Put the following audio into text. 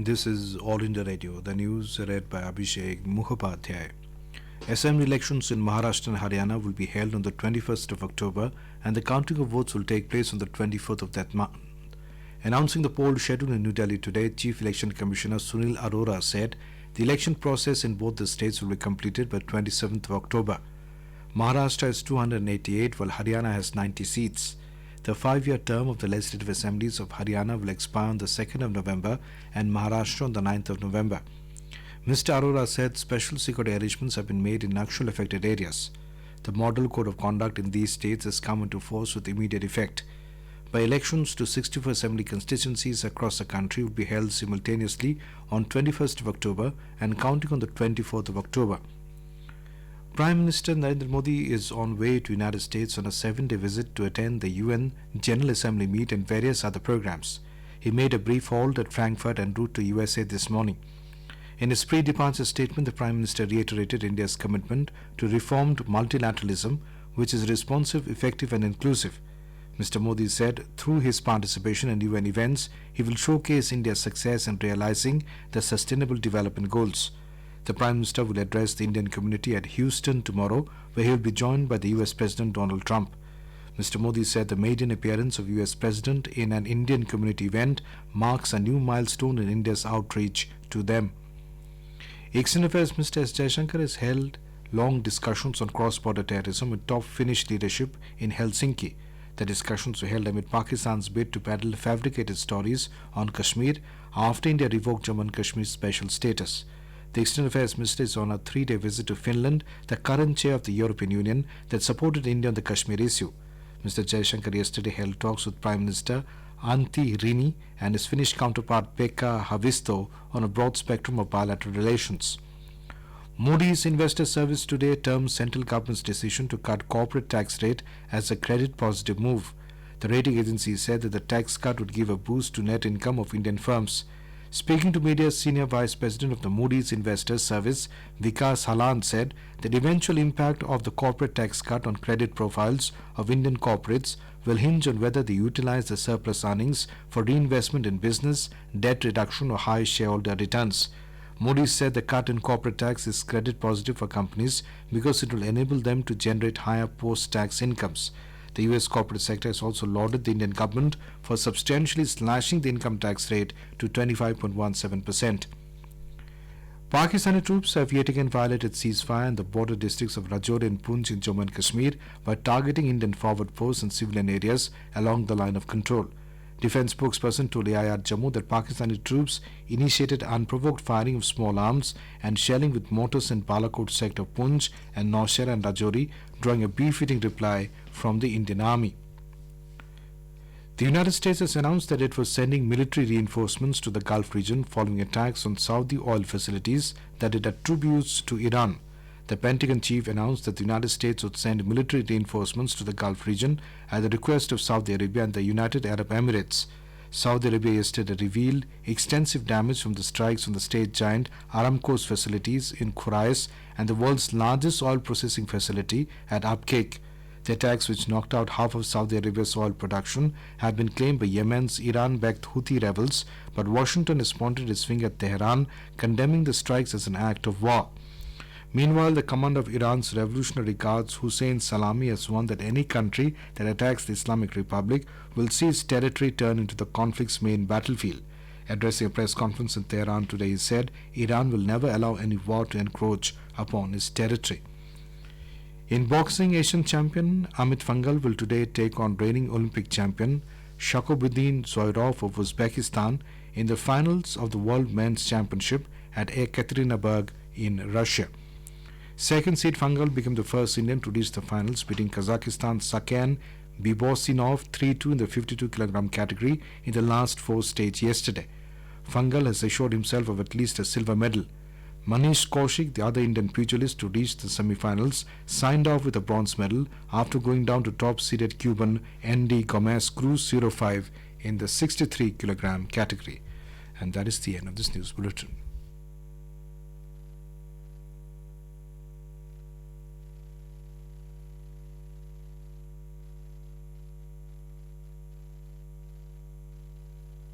This is All India Radio, the news read by Abhishek Mukhopadhyay. Assembly elections in Maharashtra and Haryana will be held on the 21st of October and the counting of votes will take place on the 24th of that month. Announcing the poll schedule in New Delhi today, Chief Election Commissioner Sunil Arora said the election process in both the states will be completed by 27th of October. Maharashtra has 288 while Haryana has 90 seats. The 5-year term of the Legislative Assemblies of Haryana will expire on the 2nd of November and Maharashtra on the 9th of November. Mr. Arora said special security arrangements have been made in Naxal affected areas. The model code of conduct in these states has come into force with immediate effect. By elections to 64 assembly constituencies across the country will be held simultaneously on 21st of October and counting on the 24th of October. Prime Minister Narendra Modi is on way to United States on a 7-day visit to attend the UN General Assembly meet and various other programs. He made a brief halt at Frankfurt en route to USA this morning. In his pre-departure statement, the Prime Minister reiterated India's commitment to reformed multilateralism, which is responsive, effective and inclusive. Mr. Modi said through his participation in UN events, he will showcase India's success in realizing the Sustainable Development Goals. The Prime Minister will address the Indian community at Houston tomorrow, where he will be joined by the US President Donald Trump. Mr. Modi said the maiden appearance of US President in an Indian community event marks a new milestone in India's outreach to them. External Affairs Minister S. Jaishankar has held long discussions on cross-border terrorism with top Finnish leadership in Helsinki. The discussions were held amid Pakistan's bid to peddle fabricated stories on Kashmir after India revoked Jammu and Kashmir's special status. The External Affairs Minister is on a 3-day visit to Finland, the current chair of the European Union that supported India on the Kashmir issue. Mr. Jaishankar yesterday held talks with Prime Minister Antti Rinne and his Finnish counterpart Pekka Haavisto on a broad spectrum of bilateral relations. Moody's Investor Service today terms central government's decision to cut corporate tax rate as a credit positive move. The rating agency said that the tax cut would give a boost to net income of Indian firms. Speaking to media, Senior Vice President of the Moody's Investors Service, Vikas Haland, said that eventual impact of the corporate tax cut on credit profiles of Indian corporates will hinge on whether they utilize the surplus earnings for reinvestment in business, debt reduction or high shareholder returns. Moody's said the cut in corporate tax is credit positive for companies because it will enable them to generate higher post-tax incomes. The US corporate sector has also lauded the Indian government for substantially slashing the income tax rate to 25.17%. Pakistani troops have yet again violated ceasefire in the border districts of Rajouri and Poonch in Jammu and Kashmir by targeting Indian forward posts and civilian areas along the line of control. Defense spokesperson told AIR Jammu that Pakistani troops initiated unprovoked firing of small arms and shelling with mortars in Balakot sector of Poonch and Naushera and Rajouri, drawing a befitting reply from the Indian Army. The United States has announced that it was sending military reinforcements to the Gulf region following attacks on Saudi oil facilities that it attributes to Iran. The Pentagon chief announced that the United States would send military reinforcements to the Gulf region at the request of Saudi Arabia and the United Arab Emirates. Saudi Arabia yesterday revealed extensive damage from the strikes on the state giant Aramco's facilities in Khurais and the world's largest oil processing facility at Abqaiq. The attacks, which knocked out half of Saudi Arabia's oil production, have been claimed by Yemen's Iran-backed Houthi rebels, but Washington has pointed its finger at Tehran, condemning the strikes as an act of war. Meanwhile, the commander of Iran's Revolutionary Guards, Hussein Salami, has warned that any country that attacks the Islamic Republic will see its territory turn into the conflict's main battlefield. Addressing a press conference in Tehran today, he said Iran will never allow any war to encroach upon its territory. In boxing, Asian champion Amit Fangal will today take on reigning Olympic champion Shakobuddin Zoirov of Uzbekistan in the finals of the World Men's Championship at Ekaterinburg in Russia. Second seed Fangal became the first Indian to reach the finals, beating Kazakhstan's Sakan Bibosinov 3-2 in the 52 kg category in the last 4 stage yesterday. Fangal has assured himself of at least a silver medal. Manish Kaushik, the other Indian pugilist to reach the semi-finals, signed off with a bronze medal after going down to top-seeded Cuban Andy Gomez Cruz 0-5 in the 63 kg category. And that is the end of this news bulletin.